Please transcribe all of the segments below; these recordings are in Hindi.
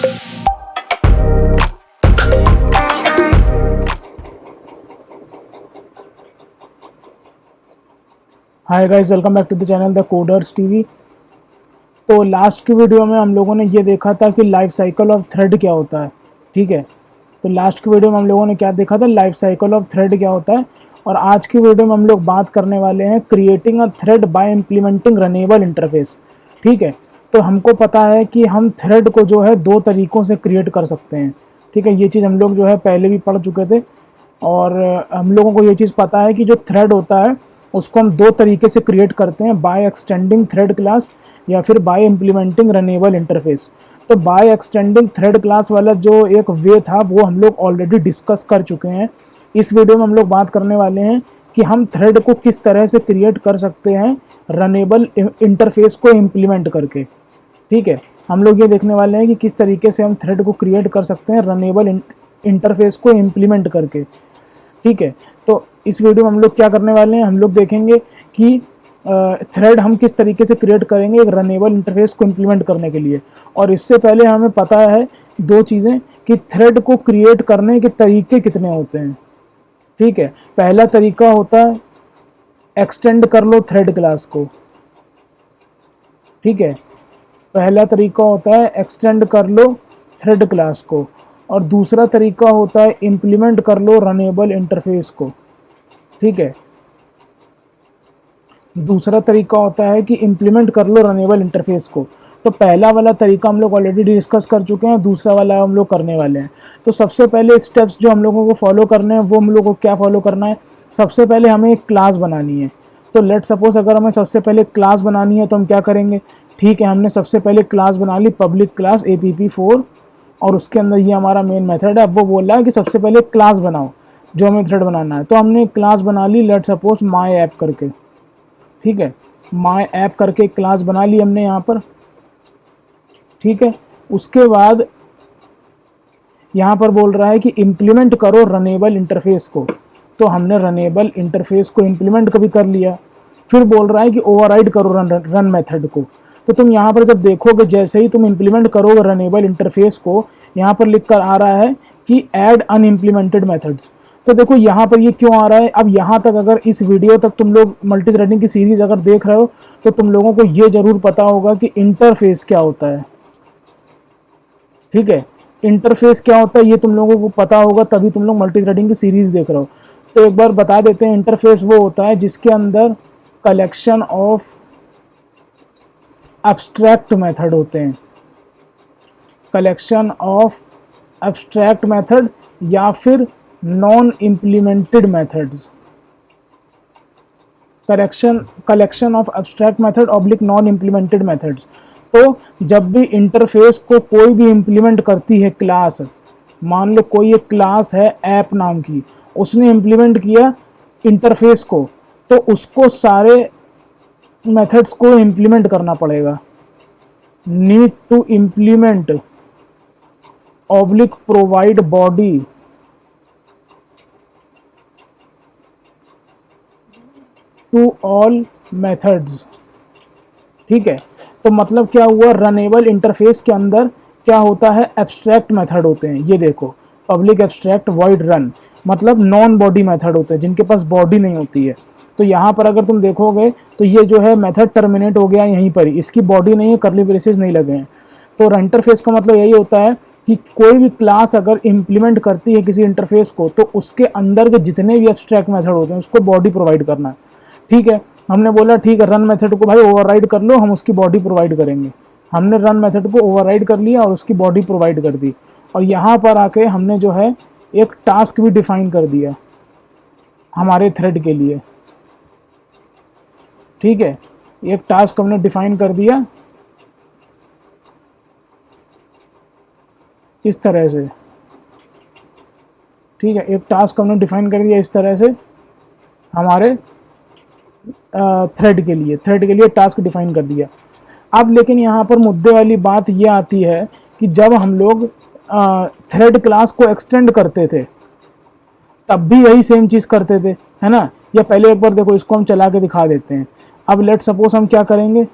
Hi guys, welcome back to the channel the coders TV. तो लास्ट की वीडियो में हम लोगों ने ये देखा था कि लाइफ साइकिल ऑफ थ्रेड क्या होता है। ठीक है, तो लास्ट की वीडियो में हम लोगों ने क्या देखा था, लाइफ साइकिल ऑफ थ्रेड क्या होता है। और आज की वीडियो में हम लोग बात करने वाले हैं creating a thread bye implementing runnable interface. ठीक है, तो हमको पता है कि हम थ्रेड को जो है दो तरीक़ों से क्रिएट कर सकते हैं। ठीक है, ये चीज़ हम लोग जो है पहले भी पढ़ चुके थे और हम लोगों को ये चीज़ पता है कि जो थ्रेड होता है उसको हम दो तरीके से क्रिएट करते हैं, बाय एक्सटेंडिंग थ्रेड क्लास या फिर बाय इम्प्लीमेंटिंग रनेबल इंटरफेस। तो बाय एक्सटेंडिंग थ्रेड क्लास वाला जो एक वे था वो हम लोग ऑलरेडी डिस्कस कर चुके हैं। इस वीडियो में हम लोग बात करने वाले हैं कि हम थ्रेड को किस तरह से क्रिएट कर सकते हैं रनेबल इंटरफेस को इम्प्लीमेंट करके। ठीक है, हम लोग ये देखने वाले हैं कि किस तरीके से हम थ्रेड को क्रिएट कर सकते हैं रनेबल इंटरफेस को इम्प्लीमेंट करके। ठीक है, तो इस वीडियो में हम लोग क्या करने वाले हैं, हम लोग देखेंगे कि थ्रेड हम किस तरीके से क्रिएट करेंगे एक रनेबल इंटरफेस को इम्प्लीमेंट करने के लिए। और इससे पहले हमें पता है दो चीज़ें कि थ्रेड को क्रिएट करने के तरीके कितने होते हैं। ठीक है, पहला तरीका होता है एक्सटेंड कर लो थ्रेड क्लास को। ठीक है, पहला तरीका होता है एक्सटेंड कर लो थ्रेड क्लास को और दूसरा तरीका होता है इम्प्लीमेंट कर लो रनेबल इंटरफेस को। ठीक है, दूसरा तरीका होता है कि इम्प्लीमेंट कर लो रनेबल इंटरफेस को। तो पहला वाला तरीका हम लोग ऑलरेडी डिस्कस कर चुके हैं, दूसरा वाला हम लोग करने वाले हैं। तो सबसे पहले स्टेप्स जो हम लोगों को फॉलो करने हैं वो हम लोगों को क्या फॉलो करना है, सबसे पहले हमें एक क्लास बनानी है। तो लेट सपोज अगर हमें सबसे पहले क्लास बनानी है तो हम क्या करेंगे, ठीक है, हमने सबसे पहले क्लास बना ली पब्लिक क्लास app4 और उसके अंदर ये हमारा मेन मेथड है। अब वो बोल रहा है कि सबसे पहले क्लास बनाओ जो हमें थ्रेड बनाना है। तो हमने क्लास बना ली लेट सपोज माई ऐप करके। ठीक है, माई ऐप करके क्लास बना ली हमने यहाँ पर। ठीक है, उसके बाद यहाँ पर बोल रहा है कि इम्प्लीमेंट करो रनेबल इंटरफेस को। तो हमने रनेबल इंटरफेस को इम्प्लीमेंट कभी कर लिया। फिर बोल रहा है कि ओवरराइड करो रन मेथड को। तो तुम यहाँ पर जब देखोगे जैसे ही तुम इम्प्लीमेंट करोगे रनेबल इंटरफेस को, यहाँ पर लिख कर आ रहा है कि ऐड अनइम्प्लीमेंटेड मेथड्स। तो देखो यहाँ पर ये क्यों आ रहा है। अब यहाँ तक अगर इस वीडियो तक तुम लोग मल्टी थ्रेडिंग की सीरीज अगर देख रहे हो तो तुम लोगों को ये जरूर पता होगा कि इंटरफेस क्या होता है। ठीक है, इंटरफेस क्या होता है ये तुम लोगों को पता होगा, तभी तुम लोग मल्टी थ्रेडिंग की सीरीज देख रहे हो। तो एक बार बता देते हैं, इंटरफेस वो होता है जिसके अंदर कलेक्शन ऑफ एब्स्ट्रैक्ट मेथड होते हैं, कलेक्शन ऑफ एब्स्ट्रैक्ट मेथड या फिर non implemented methods, collection of abstract method oblique non implemented methods. तो जब भी इंटरफेस को कोई भी इम्प्लीमेंट करती है क्लास, मान लो कोई एक क्लास है ऐप नाम की, उसने इम्प्लीमेंट किया इंटरफेस को, तो उसको सारे मेथड्स को इम्प्लीमेंट करना पड़ेगा। Need to implement oblique provide body to all methods. ठीक है, तो मतलब क्या हुआ, रनेबल इंटरफेस के अंदर क्या होता है, एब्स्ट्रैक्ट मेथड होते हैं। ये देखो, पब्लिक एब्स्ट्रैक्ट वॉइड रन, मतलब नॉन बॉडी मेथड होते हैं जिनके पास बॉडी नहीं होती है। तो यहाँ पर अगर तुम देखोगे तो ये जो है मेथड टर्मिनेट हो गया यहीं पर ही, इसकी बॉडी नहीं है, करली ब्रेसेस नहीं लगे हैं। तो इंटरफेस का मतलब यही होता है कि कोई भी क्लास अगर इम्प्लीमेंट करती है किसी इंटरफेस को तो उसके अंदर के जितने भी एब्स्ट्रैक्ट मेथड होते हैं उसको बॉडी प्रोवाइड करना है। ठीक है, हमने बोला ठीक है रन मेथड को भाई ओवरराइड कर लो, हम उसकी बॉडी प्रोवाइड करेंगे। हमने रन मेथड को ओवरराइड कर लिया और उसकी बॉडी प्रोवाइड कर दी। और यहाँ पर आके हमने जो है एक टास्क भी डिफाइन कर दिया हमारे थ्रेड के लिए। ठीक है, एक टास्क हमने डिफाइन कर दिया इस तरह से। ठीक है, एक टास्क हमने डिफाइन कर दिया इस तरह से हमारे थ्रेड के लिए टास्क डिफाइन कर दिया। अब लेकिन यहाँ पर मुद्दे वाली बात ये आती है कि जब हम लोग थ्रेड क्लास को एक्सटेंड करते थे तब भी यही सेम चीज़ करते थे, है ना। या पहले एक बार देखो, इसको हम चला के दिखा देते हैं। अब लेट सपोज हम क्या करेंगे,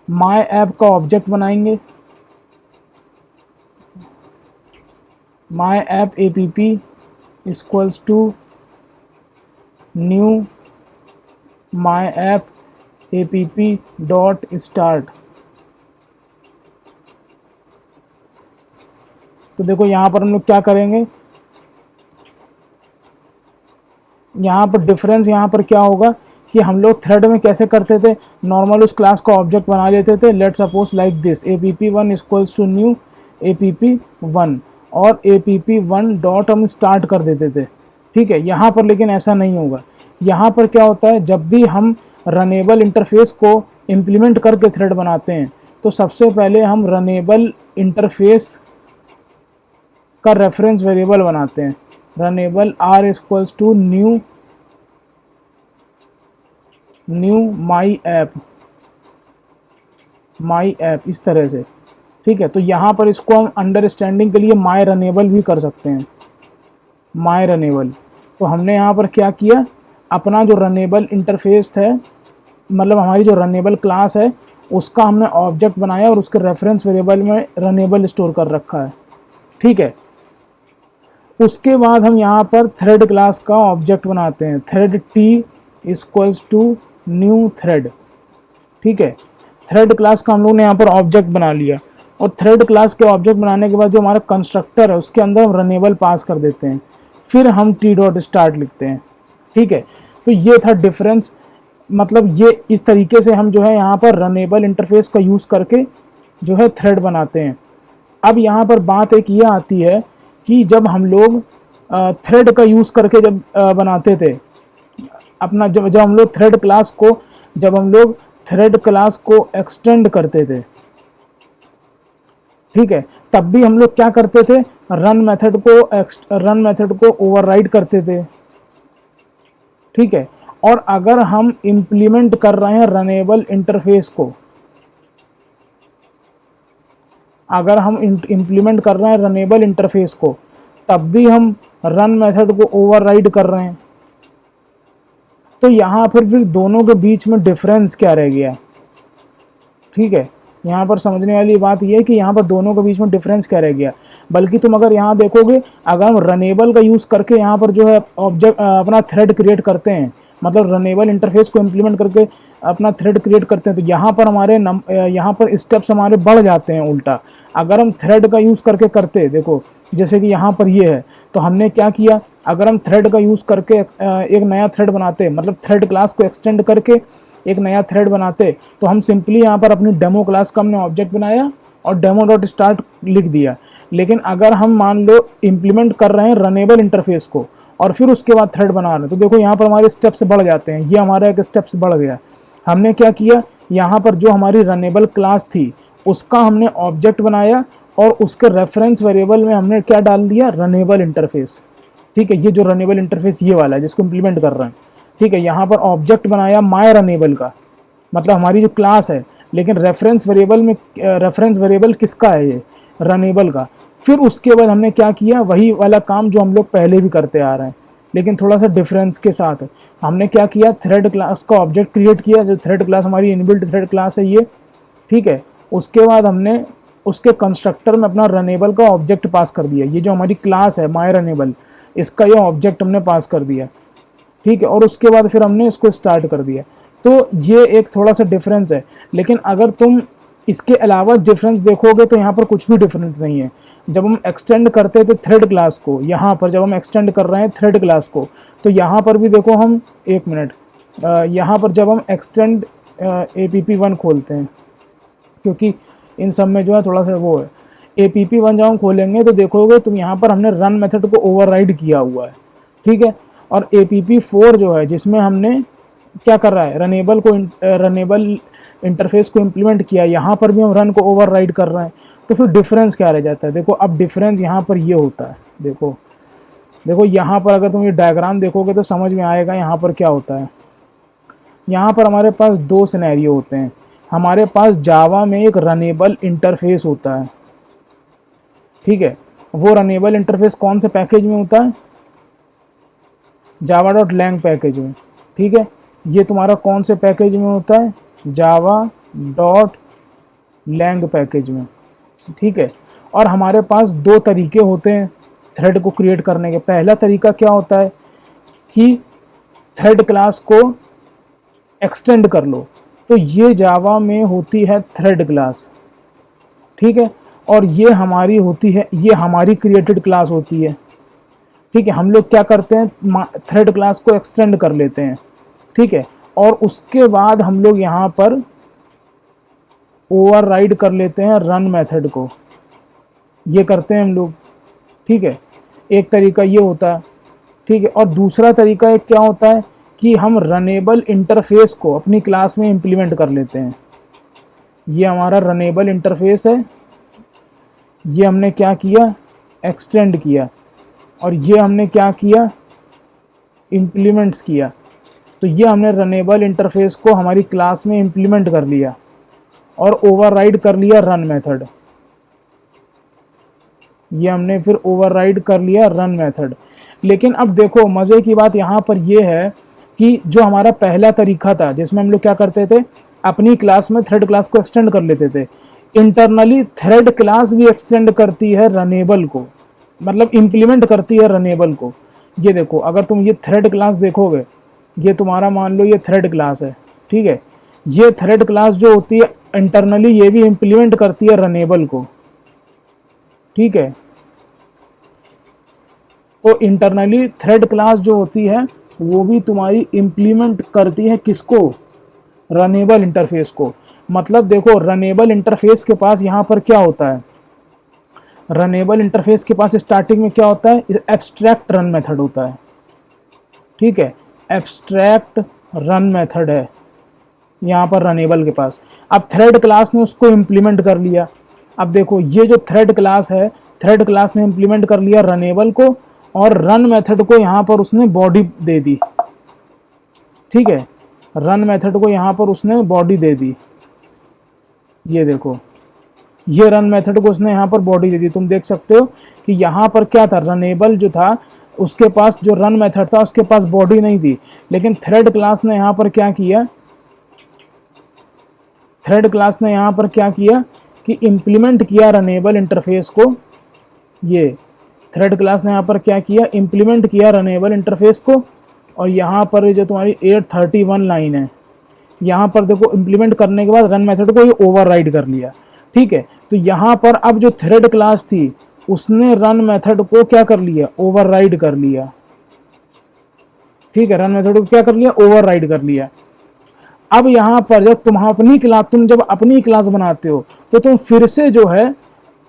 माई ऐप का ऑब्जेक्ट बनाएंगे। My app app equals to new my app app dot start. तो देखो यहाँ पर हम लोग क्या करेंगे, यहाँ पर डिफरेंस यहाँ पर क्या होगा कि हम लोग थ्रेड में कैसे करते थे, नॉर्मल उस क्लास का ऑब्जेक्ट बना लेते थे, let suppose like this app1 equals to new app1 और app1 डॉट हम स्टार्ट कर देते थे। ठीक है, यहाँ पर लेकिन ऐसा नहीं होगा। यहाँ पर क्या होता है, जब भी हम रनेबल इंटरफेस को इम्प्लीमेंट करके थ्रेड बनाते हैं तो सबसे पहले हम रनेबल इंटरफेस का रेफरेंस वेरिएबल बनाते हैं। Runnable R equals to new my app इस तरह से। ठीक है, तो यहाँ पर इसको हम अंडरस्टैंडिंग के लिए माई रनेबल भी कर सकते हैं, माई रनेबल। तो हमने यहाँ पर क्या किया, अपना जो रनेबल इंटरफेस है, मतलब हमारी जो रनेबल क्लास है उसका हमने ऑब्जेक्ट बनाया और उसके रेफरेंस वेरिएबल में रनेबल स्टोर कर रखा है। ठीक है, उसके बाद हम यहाँ पर थ्रेड क्लास का ऑब्जेक्ट बनाते हैं, thread T equals to new thread. ठीक है, थ्रेड क्लास का हम लोग ने यहाँ पर ऑब्जेक्ट बना लिया और थ्रेड क्लास के ऑब्जेक्ट बनाने के बाद जो हमारा कंस्ट्रक्टर है उसके अंदर हम रनेबल पास कर देते हैं, फिर हम टी डॉट स्टार्ट लिखते हैं। ठीक है, तो ये था डिफरेंस, मतलब ये इस तरीके से हम जो है यहाँ पर रनेबल इंटरफेस का यूज़ करके जो है थ्रेड बनाते हैं। अब यहाँ पर बात एक ये आती है कि जब हम लोग थ्रेड का यूज़ करके जब बनाते थे अपना, जब हम लोग थ्रेड क्लास को, जब हम लोग थ्रेड क्लास को एक्सटेंड करते थे, ठीक है, तब भी हम लोग क्या करते थे, रन मेथड को ओवरराइड करते थे। ठीक है, और अगर हम इम्प्लीमेंट कर रहे हैं रनेबल इंटरफेस को, अगर हम इम्प्लीमेंट कर रहे हैं रनेबल इंटरफेस को, तब भी हम रन मेथड को ओवरराइड कर रहे हैं। तो यहाँ पर फिर दोनों के बीच में डिफरेंस क्या रह गया। ठीक है, यहाँ पर समझने वाली बात यह है कि यहाँ पर दोनों के बीच में डिफरेंस क्या रह गया। बल्कि तुम अगर यहाँ देखोगे, अगर हम रनेबल का यूज़ करके यहाँ पर जो है ऑब्जेक्ट अपना थ्रेड क्रिएट करते हैं, मतलब रनेबल इंटरफेस को इम्प्लीमेंट करके अपना थ्रेड क्रिएट करते हैं, तो यहाँ पर हमारे यहाँ पर स्टेप्स हमारे बढ़ जाते हैं उल्टा। अगर हम थ्रेड का यूज़ करके करते, देखो जैसे कि यहाँ पर ये है, तो हमने क्या किया, अगर हम थ्रेड का यूज़ करके एक नया थ्रेड बनाते, मतलब थ्रेड क्लास को एक्सटेंड करके एक नया थ्रेड बनाते, तो हम सिंपली यहाँ पर अपनी डेमो क्लास का हमने ऑब्जेक्ट बनाया और डेमो डॉट स्टार्ट लिख दिया। लेकिन अगर हम मान लो इम्प्लीमेंट कर रहे हैं रनेबल इंटरफेस को और फिर उसके बाद थ्रेड बना रहे हैं, तो देखो यहाँ पर हमारे स्टेप्स बढ़ जाते हैं। ये हमारा एक स्टेप्स बढ़ गया। हमने क्या किया, यहाँ पर जो हमारी रनेबल क्लास थी उसका हमने ऑब्जेक्ट बनाया और उसके रेफरेंस वेरिएबल में हमने क्या डाल दिया, रनेबल इंटरफेस। ठीक है, ये जो रनेबल इंटरफेस ये वाला है जिसको इम्प्लीमेंट कर रहे हैं। ठीक है, यहाँ पर ऑब्जेक्ट बनाया माय रनेबल का, मतलब हमारी जो क्लास है, लेकिन रेफरेंस वेरिएबल किसका है, ये रनेबल का। फिर उसके बाद हमने क्या किया, वही वाला काम जो हम लोग पहले भी करते आ रहे हैं, लेकिन थोड़ा सा डिफरेंस के साथ। हमने क्या किया, थ्रेड क्लास का ऑब्जेक्ट क्रिएट किया, जो थ्रेड क्लास हमारी इनबिल्ट थ्रेड क्लास है ये। ठीक है, उसके बाद हमने उसके कंस्ट्रक्टर में अपना रनेबल का ऑब्जेक्ट पास कर दिया। ये जो हमारी क्लास है माय रनेबल, इसका ये ऑब्जेक्ट हमने पास कर दिया। ठीक है, और उसके बाद फिर हमने इसको स्टार्ट कर दिया। तो ये एक थोड़ा सा डिफरेंस है, लेकिन अगर तुम इसके अलावा डिफरेंस देखोगे तो यहाँ पर कुछ भी डिफरेंस नहीं है। जब हम एक्सटेंड करते थे थ्रेड क्लास को, यहाँ पर जब हम एक्सटेंड कर रहे हैं थ्रेड क्लास को, तो यहाँ पर भी देखो हम, एक मिनट, यहाँ पर जब हम एक्सटेंड app1 खोलते हैं, क्योंकि इन सब में जो है थोड़ा सा वो है, app1 जब हम खोलेंगे तो देखोगे तुम यहाँ पर हमने रन मेथड को ओवरराइड किया हुआ है। ठीक है, और app4 जो है जिसमें हमने क्या कर रहा है, रनेबल इंटरफेस को इम्प्लीमेंट किया, यहाँ पर भी हम रन को ओवरराइड कर रहे हैं। तो फिर डिफरेंस क्या रह जाता है, देखो अब डिफरेंस यहाँ पर ये होता है। देखो यहाँ पर अगर तुम ये डायग्राम देखोगे तो समझ में आएगा यहाँ पर क्या होता है। यहाँ पर हमारे पास दो सिनेरियो होते हैं। हमारे पास जावा में एक रनेबल इंटरफेस होता है। ठीक है, वो रनेबल इंटरफेस कौन से पैकेज में होता है, java.lang पैकेज में। ठीक है, ये तुम्हारा कौन से पैकेज में होता है, java.lang पैकेज में। ठीक है, और हमारे पास दो तरीके होते हैं थ्रेड को क्रिएट करने के। पहला तरीका क्या होता है कि थ्रेड क्लास को एक्सटेंड कर लो, तो ये जावा में होती है थ्रेड क्लास, ठीक है, और ये हमारी होती है, ये हमारी क्रिएटेड क्लास होती है, ठीक है। हम लोग क्या करते हैं, थ्रेड क्लास को एक्सटेंड कर लेते हैं, ठीक है, और उसके बाद हम लोग यहाँ पर ओवरराइड कर लेते हैं रन मेथड को, ये करते हैं हम लोग, ठीक है। एक तरीका ये होता है, ठीक है। और दूसरा तरीका एक क्या होता है कि हम रनेबल इंटरफेस को अपनी क्लास में इम्प्लीमेंट कर लेते हैं। ये हमारा रनेबल इंटरफेस है, ये हमने क्या किया, एक्सटेंड किया, और ये हमने क्या किया, इम्प्लीमेंट्स किया। तो ये हमने रनेबल इंटरफेस को हमारी क्लास में इम्प्लीमेंट कर लिया और ओवरराइड कर लिया रन मेथड। ये हमने फिर ओवरराइड कर लिया रन मेथड। लेकिन अब देखो मज़े की बात यहाँ पर ये है कि जो हमारा पहला तरीका था जिसमें हम लोग क्या करते थे, अपनी क्लास में थ्रेड क्लास को एक्सटेंड कर लेते थे, इंटरनली थ्रेड क्लास भी एक्सटेंड करती है रनेबल को, मतलब इम्प्लीमेंट करती है रनेबल को। ये देखो, अगर तुम ये थ्रेड क्लास देखोगे, ये तुम्हारा मान लो ये थ्रेड क्लास है, ठीक है, ये थ्रेड क्लास जो होती है इंटरनली ये भी इम्प्लीमेंट करती है रनेबल को, ठीक है। तो इंटरनली थ्रेड क्लास जो होती है वो भी तुम्हारी इम्प्लीमेंट करती है किसको, रनेबल इंटरफेस को। मतलब देखो रनेबल इंटरफेस के पास यहाँ पर क्या होता है, रनेबल इंटरफेस के पास स्टार्टिंग में क्या होता है, एब्स्ट्रैक्ट रन मेथड होता है, ठीक है, एब्स्ट्रैक्ट रन मेथड है यहाँ पर रनेबल के पास। अब थ्रेड क्लास ने उसको इम्प्लीमेंट कर लिया। अब देखो ये जो थ्रेड क्लास है, थ्रेड क्लास ने इम्प्लीमेंट कर लिया रनेबल को, और रन मेथड को यहाँ पर उसने बॉडी दे दी, ठीक है, रन मेथड को यहाँ पर उसने बॉडी दे दी। ये देखो, ये रन मेथड को उसने यहाँ पर बॉडी दे दी। तुम देख सकते हो कि यहाँ पर क्या था, रनेबल जो था उसके पास जो रन मेथड था उसके पास बॉडी नहीं थी, लेकिन थ्रेड क्लास ने यहाँ पर क्या किया, थ्रेड क्लास ने यहाँ पर क्या किया कि इम्प्लीमेंट किया रनेबल इंटरफेस को। ये थ्रेड क्लास ने यहाँ पर क्या किया, इम्प्लीमेंट किया रनेबल इंटरफेस को, और यहाँ पर जो तुम्हारी 831 लाइन है, यहाँ पर देखो इम्प्लीमेंट करने के बाद रन मेथड को ये ओवरराइड कर लिया, ठीक है। तो यहाँ पर अब जो थ्रेड क्लास थी उसने रन मेथड को क्या कर लिया, ओवरराइड कर लिया, ठीक है, रन मेथड को क्या कर लिया, ओवरराइड कर लिया। अब यहाँ पर जब तुम जब अपनी क्लास बनाते हो तो तुम फिर से जो है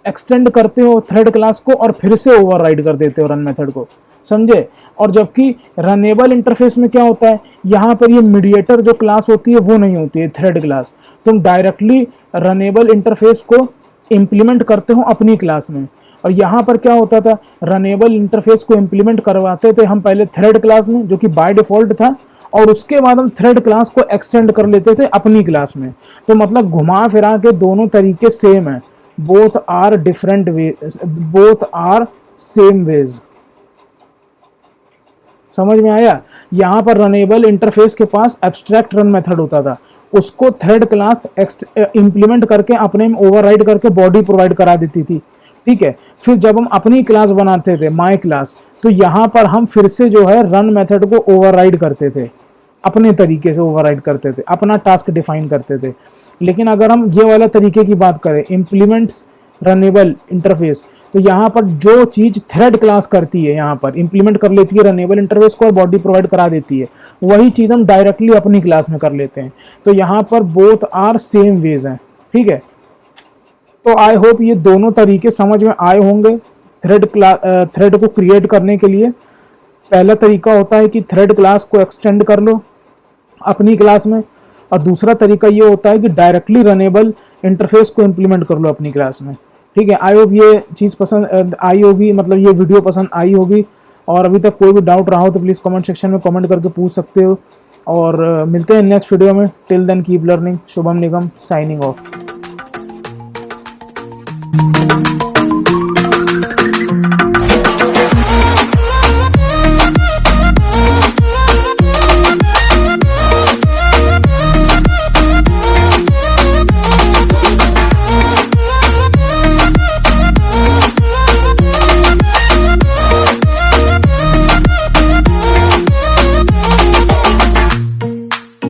एक्सटेंड करते हो थ्रेड क्लास को और फिर से ओवरराइड कर देते हो रन मेथड को, समझे। और जबकि रनेबल इंटरफेस में क्या होता है, यहाँ पर ये मीडिएटर जो क्लास होती है वो नहीं होती है थ्रेड क्लास, तुम डायरेक्टली रनेबल इंटरफेस को इम्प्लीमेंट करते हो अपनी क्लास में। और यहाँ पर क्या होता था, रनेबल इंटरफेस को इम्प्लीमेंट करवाते थे हम पहले थ्रेड क्लास में जो कि बाय डिफ़ॉल्ट था, और उसके बाद हम थ्रेड क्लास को एक्सटेंड कर लेते थे अपनी क्लास में। तो मतलब घुमा फिरा के दोनों तरीके सेम है, both are different way, both are same ways. समझ में आया। यहाँ पर रनेबल इंटरफेस के पास एब्स्ट्रैक्ट रन मेथड होता था, उसको थ्रेड क्लास इम्प्लीमेंट करके अपने में ओवरराइड करके बॉडी प्रोवाइड करा देती थी, ठीक है। फिर जब हम अपनी क्लास बनाते थे माई क्लास, तो यहाँ पर हम फिर से जो है रन मेथड को ओवरराइड करते थे, अपने तरीके से ओवरराइड करते थे, अपना टास्क डिफाइन करते थे। लेकिन अगर हम ये वाला तरीके की बात करें, इम्प्लीमेंट्स रनेबल इंटरफेस, तो यहाँ पर जो चीज़ थ्रेड क्लास करती है यहाँ पर इम्प्लीमेंट कर लेती है रनेबल इंटरफेस को और बॉडी प्रोवाइड करा देती है, वही चीज़ हम डायरेक्टली अपनी क्लास में कर लेते हैं। तो यहाँ पर बोथ आर सेम वेज हैं, ठीक है। तो आई होप ये दोनों तरीके समझ में आए होंगे थ्रेड को क्रिएट करने के लिए। पहला तरीका होता है कि थ्रेड क्लास को एक्सटेंड कर लो अपनी क्लास में, और दूसरा तरीका ये होता है कि डायरेक्टली रनेबल इंटरफेस को इम्प्लीमेंट कर लो अपनी क्लास में, ठीक है। आई होप ये चीज़ पसंद आई होगी, मतलब ये वीडियो पसंद आई होगी। और अभी तक कोई भी डाउट रहा हो तो प्लीज़ कमेंट सेक्शन में कमेंट करके पूछ सकते हो, और मिलते हैं नेक्स्ट वीडियो में। Till then keep learning. Shubham Nigam signing of.